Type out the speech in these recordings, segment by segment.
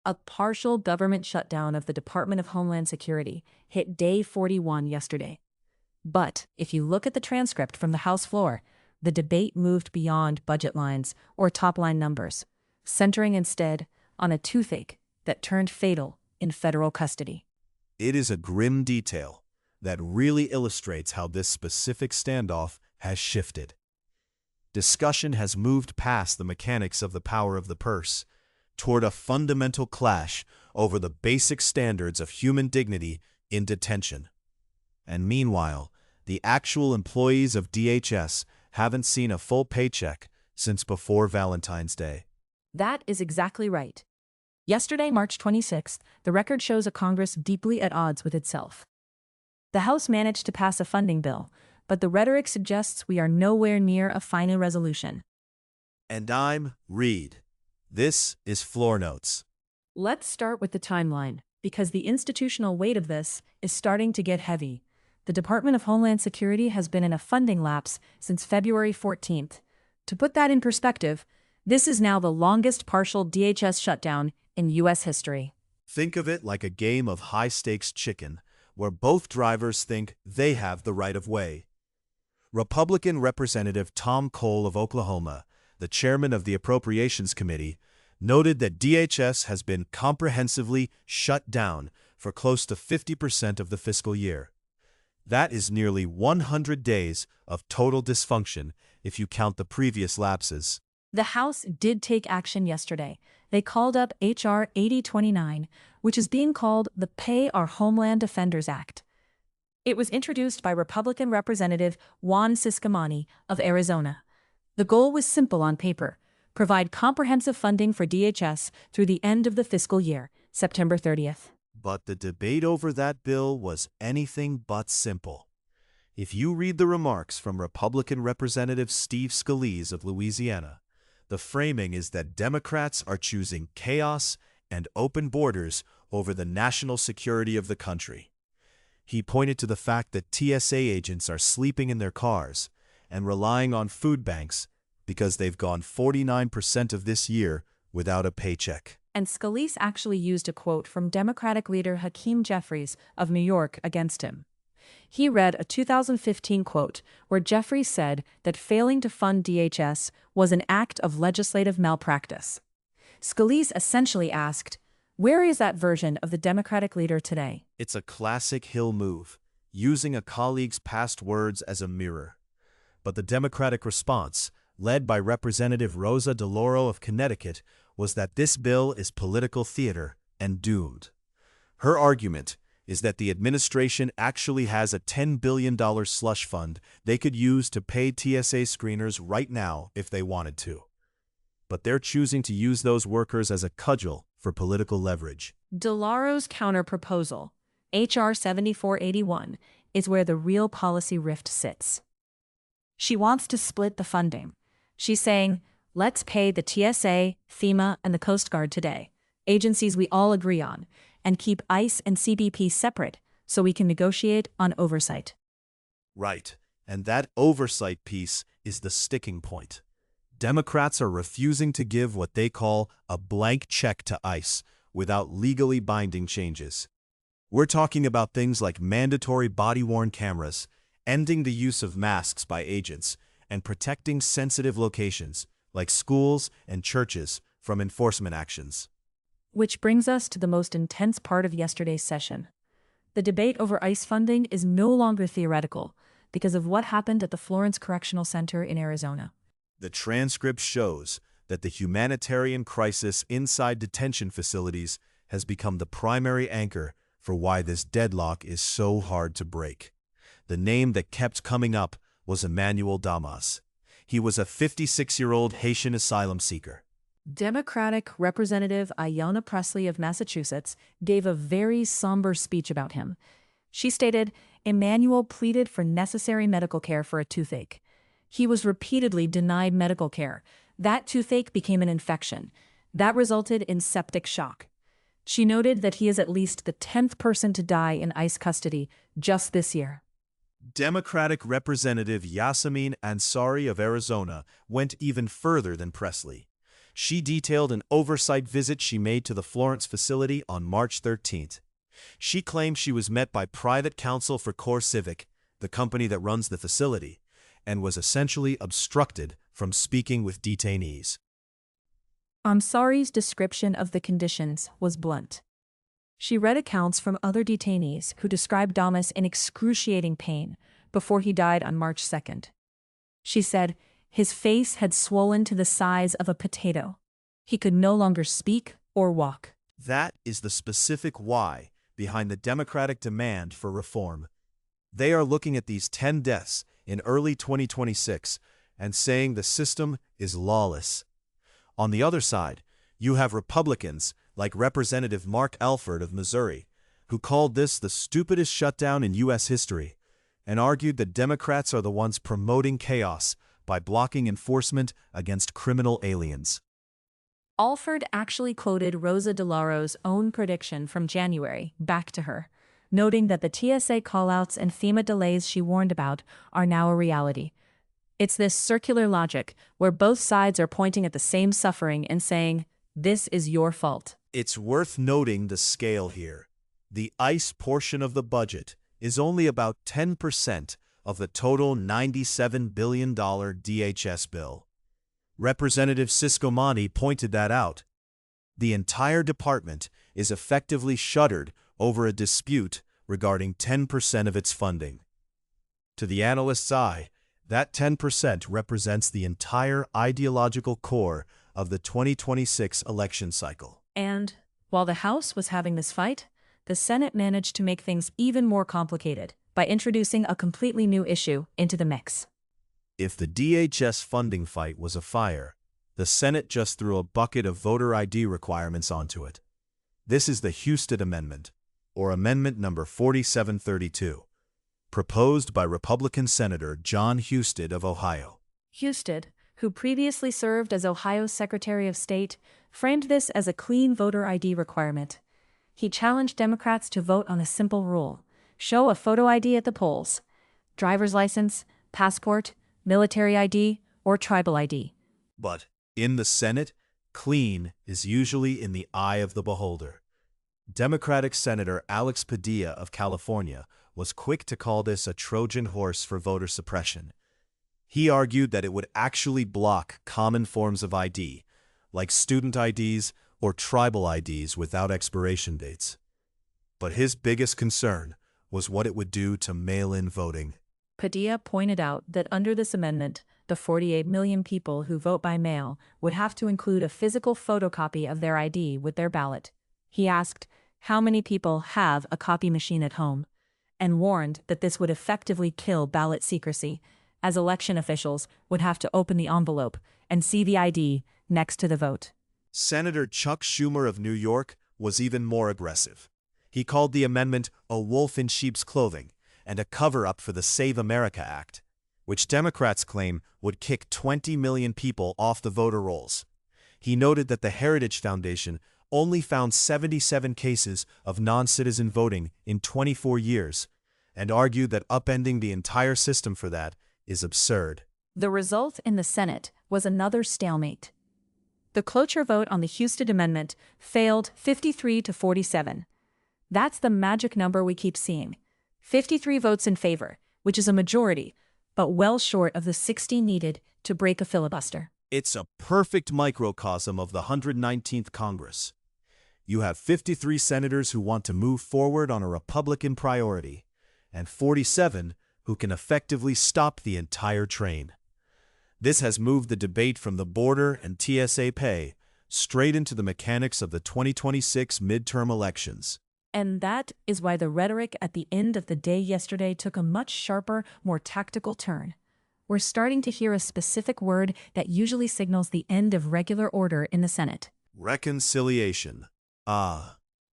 A partial government shutdown of the Department of Homeland Security hit day 41 yesterday. But if you look at the transcript from the House floor, the debate moved beyond budget lines or top-line numbers, centering instead on a toothache that turned fatal in federal custody. It is a grim detail that really illustrates how this specific standoff has shifted. Discussion has moved past the mechanics of the power of the purse toward a fundamental clash over the basic standards of human dignity in detention. And meanwhile, the actual employees of DHS haven't seen a full paycheck since before Valentine's Day. That is exactly right. Yesterday, March 26th, the record shows a Congress deeply at odds with itself. The House managed to pass a funding bill, but the rhetoric suggests we are nowhere near a final resolution. And I'm Reed. This is Floor Notes. Let's start with the timeline, because the institutional weight of this is starting to get heavy. The Department of Homeland Security has been in a funding lapse since February 14th. To put that in perspective, this is now the longest partial DHS shutdown in U.S. history. Think of it like a game of high-stakes chicken, where both drivers think they have the right of way. Republican Representative Tom Cole of Oklahoma, the chairman of the Appropriations Committee, noted that DHS has been comprehensively shut down for close to 50% of the fiscal year. That is nearly 100 days of total dysfunction if you count the previous lapses. The House did take action yesterday. They called up H.R. 8029, which is being called the Pay Our Homeland Defenders Act. It was introduced by Republican Representative Juan Ciscomani of Arizona. The goal was simple on paper: provide comprehensive funding for DHS through the end of the fiscal year, September 30th. But the debate over that bill was anything but simple. If you read the remarks from Republican Representative Steve Scalise of Louisiana, the framing is that Democrats are choosing chaos and open borders over the national security of the country. He pointed to the fact that TSA agents are sleeping in their cars and relying on food banks because they've gone 49% of this year without a paycheck. And Scalise actually used a quote from Democratic leader Hakeem Jeffries of New York against him. He read a 2015 quote where Jeffries said that failing to fund DHS was an act of legislative malpractice. Scalise essentially asked, where is that version of the Democratic leader today? It's a classic Hill move, using a colleague's past words as a mirror. But the Democratic response, led by Representative Rosa DeLauro of Connecticut, was that this bill is political theater and doomed. Her argument is that the administration actually has a $10 billion slush fund they could use to pay TSA screeners right now if they wanted to. But they're choosing to use those workers as a cudgel for political leverage. DeLauro's counter-proposal, H.R. 7481, is where the real policy rift sits. She wants to split the funding. She's saying, let's pay the TSA, FEMA, and the Coast Guard today, agencies we all agree on, and keep ICE and CBP separate so we can negotiate on oversight. Right, and that oversight piece is the sticking point. Democrats are refusing to give what they call a blank check to ICE without legally binding changes. We're talking about things like mandatory body-worn cameras, ending the use of masks by agents, and protecting sensitive locations like schools and churches from enforcement actions. Which brings us to the most intense part of yesterday's session. The debate over ICE funding is no longer theoretical because of what happened at the Florence Correctional Center in Arizona. The transcript shows that the humanitarian crisis inside detention facilities has become the primary anchor for why this deadlock is so hard to break. The name that kept coming up was Emmanuel Damas. He was a 56-year-old Haitian asylum seeker. Democratic Representative Ayanna Pressley of Massachusetts gave a very somber speech about him. She stated, Emmanuel pleaded for necessary medical care for a toothache. He was repeatedly denied medical care. That toothache became an infection. That resulted in septic shock. She noted that he is at least the 10th person to die in ICE custody just this year. Democratic Representative Yasamin Ansari of Arizona went even further than Pressley. She detailed an oversight visit she made to the Florence facility on March 13th. She claimed she was met by private counsel for CoreCivic, the company that runs the facility, and was essentially obstructed from speaking with detainees. Ansari's description of the conditions was blunt. She read accounts from other detainees who described Damas in excruciating pain before he died on March 2nd. She said his face had swollen to the size of a potato. He could no longer speak or walk. That is the specific why behind the Democratic demand for reform. They are looking at these 10 deaths in early 2026 and saying the system is lawless. On the other side, you have Republicans like Representative Mark Alford of Missouri, who called this the stupidest shutdown in U.S. history, and argued that Democrats are the ones promoting chaos by blocking enforcement against criminal aliens. Alford actually quoted Rosa DeLauro's own prediction from January back to her, noting that the TSA callouts and FEMA delays she warned about are now a reality. It's this circular logic where both sides are pointing at the same suffering and saying, "This is your fault." It's worth noting the scale here. The ICE portion of the budget is only about 10% of the total $97 billion DHS bill. Representative Siscomanni pointed that out. The entire department is effectively shuttered over a dispute regarding 10% of its funding. To the analyst's eye, that 10% represents the entire ideological core of the 2026 election cycle. And while the House was having this fight, the Senate managed to make things even more complicated by introducing a completely new issue into the mix. If the DHS funding fight was a fire, the Senate just threw a bucket of voter ID requirements onto it. This is the Husted Amendment, or Amendment number 4732, proposed by Republican Senator John Husted of Ohio. Husted, who previously served as Ohio's Secretary of State, framed this as a clean voter ID requirement. He challenged Democrats to vote on a simple rule: show a photo ID at the polls, driver's license, passport, military ID, or tribal ID. But in the Senate, clean is usually in the eye of the beholder. Democratic Senator Alex Padilla of California was quick to call this a Trojan horse for voter suppression. He argued that it would actually block common forms of ID, like student IDs or tribal IDs without expiration dates. But his biggest concern was what it would do to mail-in voting. Padilla pointed out that under this amendment, the 48 million people who vote by mail would have to include a physical photocopy of their ID with their ballot. He asked how many people have a copy machine at home, and warned that this would effectively kill ballot secrecy, as election officials would have to open the envelope and see the ID next to the vote. Senator Chuck Schumer of New York was even more aggressive. He called the amendment a wolf in sheep's clothing and a cover-up for the Save America Act, which Democrats claim would kick 20 million people off the voter rolls. He noted that the Heritage Foundation only found 77 cases of non-citizen voting in 24 years, and argued that upending the entire system for that is absurd. The result in the Senate was another stalemate. The cloture vote on the Husted Amendment failed 53 to 47. That's the magic number we keep seeing. 53 votes in favor, which is a majority, but well short of the 60 needed to break a filibuster. It's a perfect microcosm of the 119th Congress. You have 53 senators who want to move forward on a Republican priority, and 47 who can effectively stop the entire train. This has moved the debate from the border and TSA pay straight into the mechanics of the 2026 midterm elections. And that is why the rhetoric at the end of the day yesterday took a much sharper, more tactical turn. We're starting to hear a specific word that usually signals the end of regular order in the Senate. Reconciliation.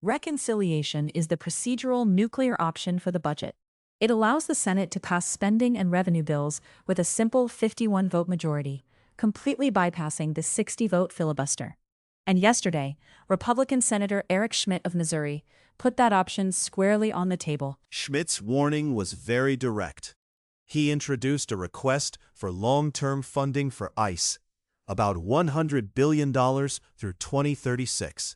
Reconciliation is the procedural nuclear option for the budget. It allows the Senate to pass spending and revenue bills with a simple 51-vote majority, completely bypassing the 60-vote filibuster. And yesterday, Republican Senator Eric Schmitt of Missouri put that option squarely on the table. Schmitt's warning was very direct. He introduced a request for long-term funding for ICE, about $100 billion through 2036.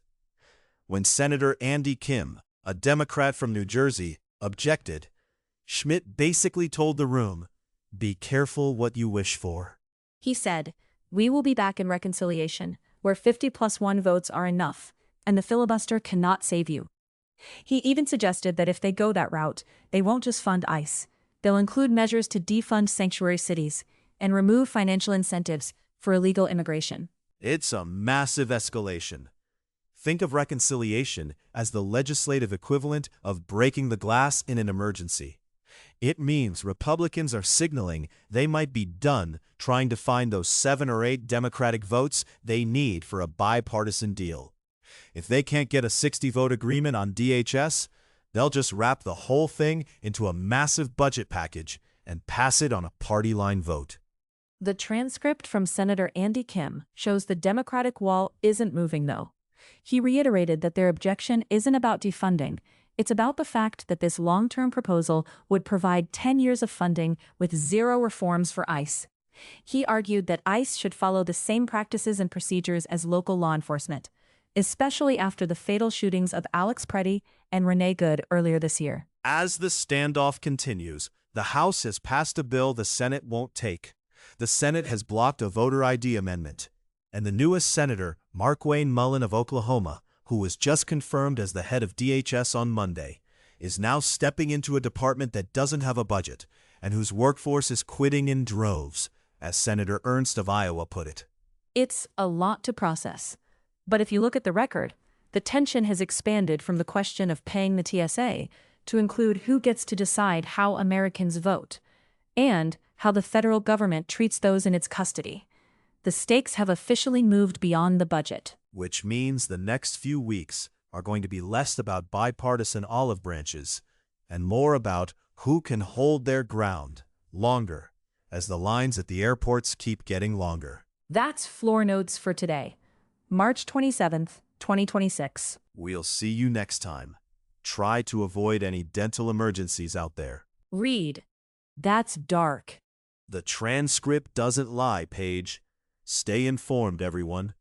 When Senator Andy Kim, a Democrat from New Jersey, objected, Schmidt basically told the room, "Be careful what you wish for." He said, "We will be back in reconciliation, where 50+1 votes are enough, and the filibuster cannot save you." He even suggested that if they go that route, they won't just fund ICE. They'll include measures to defund sanctuary cities and remove financial incentives for illegal immigration. It's a massive escalation. Think of reconciliation as the legislative equivalent of breaking the glass in an emergency. It means Republicans are signaling they might be done trying to find those 7 or 8 Democratic votes they need for a bipartisan deal. If they can't get a 60-vote agreement on DHS, they'll just wrap the whole thing into a massive budget package and pass it on a party line vote. The transcript from Senator Andy Kim shows the Democratic wall isn't moving, though. He reiterated that their objection isn't about defunding. It's about the fact that this long-term proposal would provide 10 years of funding with 0 reforms for ICE. He argued that ICE should follow the same practices and procedures as local law enforcement, especially after the fatal shootings of Alex Preddy and Renee Good earlier this year. As the standoff continues, the House has passed a bill the Senate won't take. The Senate has blocked a voter ID amendment. And the newest senator, Markwayne Mullin of Oklahoma, who was just confirmed as the head of DHS on Monday, is now stepping into a department that doesn't have a budget and whose workforce is quitting in droves, as Senator Ernst of Iowa put it. It's a lot to process. But if you look at the record, the tension has expanded from the question of paying the TSA to include who gets to decide how Americans vote and how the federal government treats those in its custody. The stakes have officially moved beyond the budget. Which means the next few weeks are going to be less about bipartisan olive branches and more about who can hold their ground longer as the lines at the airports keep getting longer. That's Floor Notes for today, March 27th, 2026. We'll see you next time. Try to avoid any dental emergencies out there. Read. That's dark. The transcript doesn't lie, Paige. Stay informed, everyone.